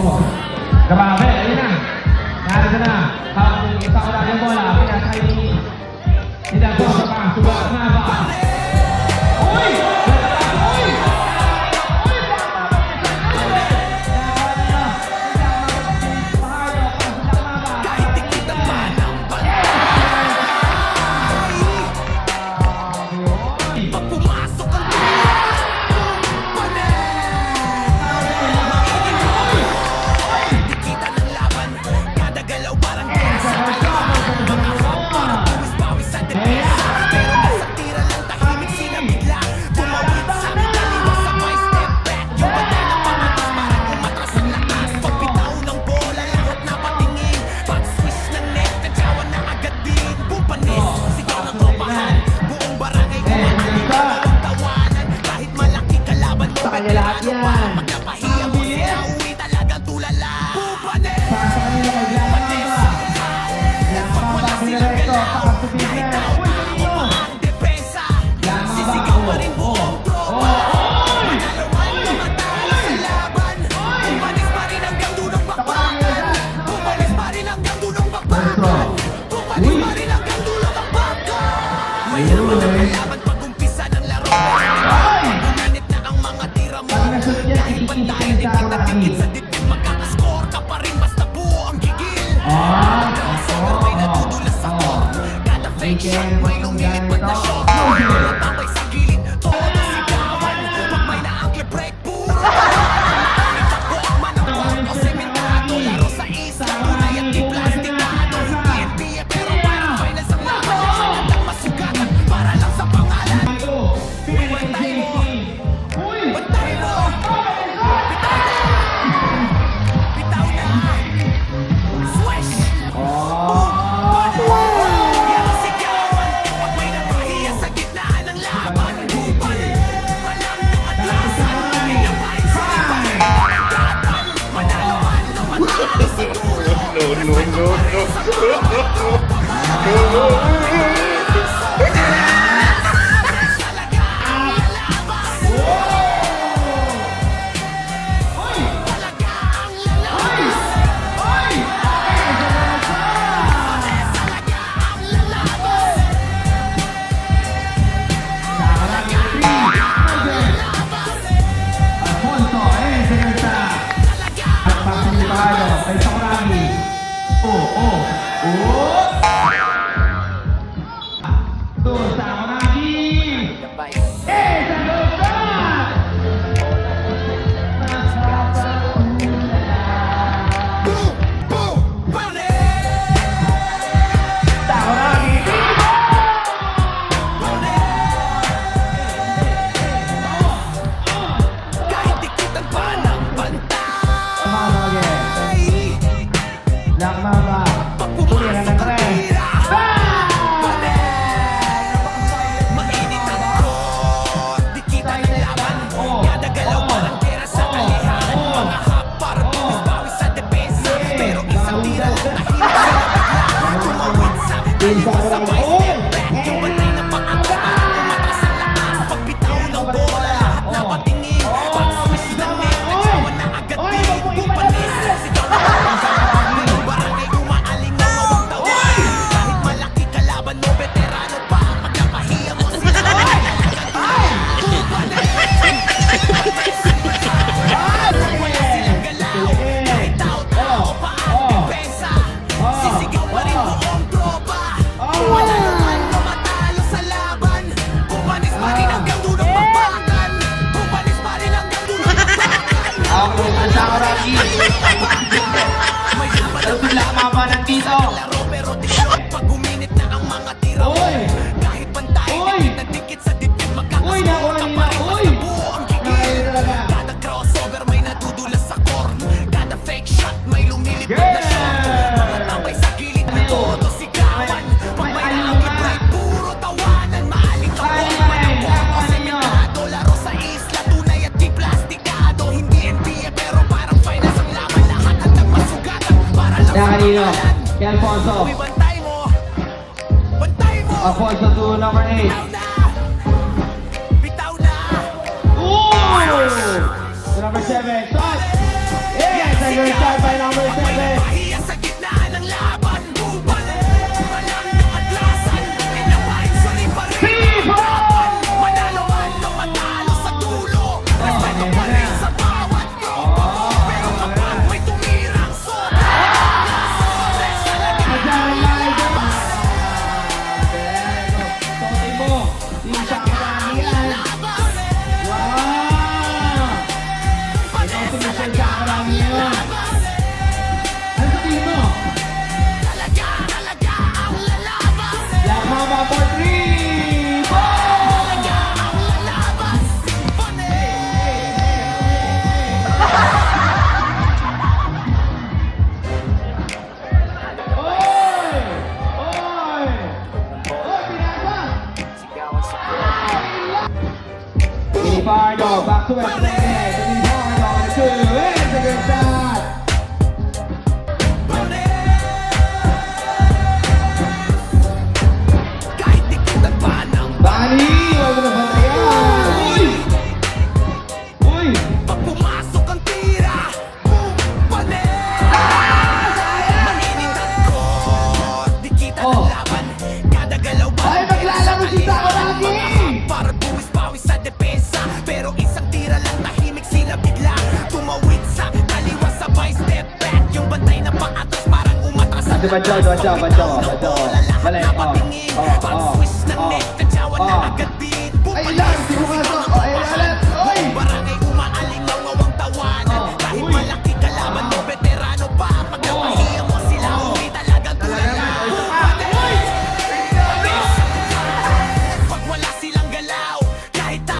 Grabe, ayun na. Narito na. Habang isa ko lang yung bola, pinasay ni Dago sa pang subat na ba? Uy! Uy! Kahit di kita pa ng pag pumasok ang di kita ng laban, kada galaw parang kesa. Buwis bawis sa depensa, pero nasa tira lang tahimik sila bigla. Tumawid sa kaliwa sa my step back. Yung bata na pamatas parang umatras ang lakas. Pagbitaw ng bola lahat na patingin. Pag swish ng net, kadyawan na agad din. Bumpanis, sigaw ng tropahan. Buong barangay kumakaling walang tawanan. Kahit malaki kalaban mo, Sa kanya lahat yan. pag napahiya mo sila, uwi talagang tulala. Bumpanis! Para sa kanila maglaban ba? Laban ba? Pinareto, para sa bigyan. Uy, kanino? Ang depensa, Laban ba? sisigaw pa rin buong tropa. Uy! Manalaman na matalo sa laban. Bumalis pa rin hanggang dulong bakbakan. Bumalis pa rin hanggang dulong bakbakan. Bumalis pa rin hanggang dulong bakbakan. Mayroon na laban pag umpisa ng laro. Bumanit na ang mga tira mo. Pag nasunod yan, Kahit bantay, ikikitin di sa kita Araki. tingin sa dibdib. Magkakascore ka pa rin basta buo ang gigil. Crossover may nadudulas ako. Kada fake shot may lumilipad na shot. Matapay sa gilid, todo sigawan. Pag may na-angkle break, puro itakbo ang manakot o sementado. Laro sa isa, tunay at di plastikado. Hindi NBA pero parang finals ang laban. Sanatang masugatan para lang sa pangalan. Bantay mo! Bantay mo! Bitaw na! Swish! Yang sigawan pag may napahiya sa gitna ng laban. Bupal! Walang atlasan! Pinapay sa iba! Laban! Manalo man o matalo sa dulo. Talaga ang lalaban! Talaga ang lalaban! Talaga ang lalaban! Alfonso, senyorita. At pasinipado kay Sakuragi. To Sakuragi. Sakuragi! Sakuragi! Kahit di kita pa ng bantay. Lakmama. Pag Tulira pumasok ng ang tren. tira, mainit ang court, di kita ng laban. Kada galaw parang pera sa alihan. Mga hap para tumis-bawis sa depensa. Pero isang tira lang tahimik sila bigla. Tumawid sa kaliwa sa my step back. Yung bantay na paangat, umatras ang lakas. Pagbitaw ng bola, lahat na patingin. Pag swish ng net, kadyawan na agad din. Bumpanis, sigaw na buong barangay umaaling na mawag tawag. Kahit malaki kalaban mo, veterano pa. Pag napahiya mo sila, wala silang galaw. Kahit tao-tao pa ang depensa. Sisigaw pa rin buong tropa. Wala naman na matalo sa laban. Bumanis pa rin hanggang dulong bakbakan. Bumanis pa rin hanggang dulong bakbakan. Ako ang Sakuragi. May laban Ito sila mama ng dito. laro pero di shot pag uminit na ang mga tira mo. Uy! Kahit bantay, Uy! dikit na dikit sa dibdib Uy, magkakascore nakuha ka nila. pa rin Uy! basta buo ang gigil. Nakaya talaga. Kada crossover may nadudulas sa core. Kada fake shot may lumilipad na shot. Mga tambay sa gilid na todo sigawan. Pag may naangkit break, puro tawanan. Maaling ka Ay, buong manakot o ay, sementado. Laro sa isla, tunay at di plastikado. Hindi NBA pero parang finals ang laban. Lahat handang masugatan para lang Kaya sa kanino? pangalan. Kay Alfonso. Uy, bantay mo! Bantay mo! Alfonso to number 8. Bitaw na! Bitaw na! Ooh! To number 7. Shot! Yeah! second shot by number 7. Pahiya sa gitna ng laban. Bumalik, walang atlasan. Inabahin suli pa rin ang laban. Manalo man o matalo sa dulo. Respeto pa rin sa bawat grupo. Pero kapag may tumirang sobra, sobres talaga. Totin mo, yung sa karamihan. Wow! Ikaw si Michelle sa karamihan. Ano sabihin mo? Talaga ang lalaban. Black Mamba for 3! Talaga ang lalaban. Oy! Oy! Oy, pinasa! Minifardo, back to West Play. Minifardo on the 2. It's a good shot. Kahit di kita pa ng Bani! Huwag mo na bantayan! Uy! Uy! pag pumasok ang tira, bumalik. Mainit ang court, di kita Oh. laban. Kada galaw ba? Ay, maglalaro si Sakuragi! Para buwis-bawis sa depensa. Pero isang tira lang, tahimik sila bigla. Tumawid sa kaliwa, sabay step back. Yung bantay na paatas parang umatras sa Banjo. Balik, oh.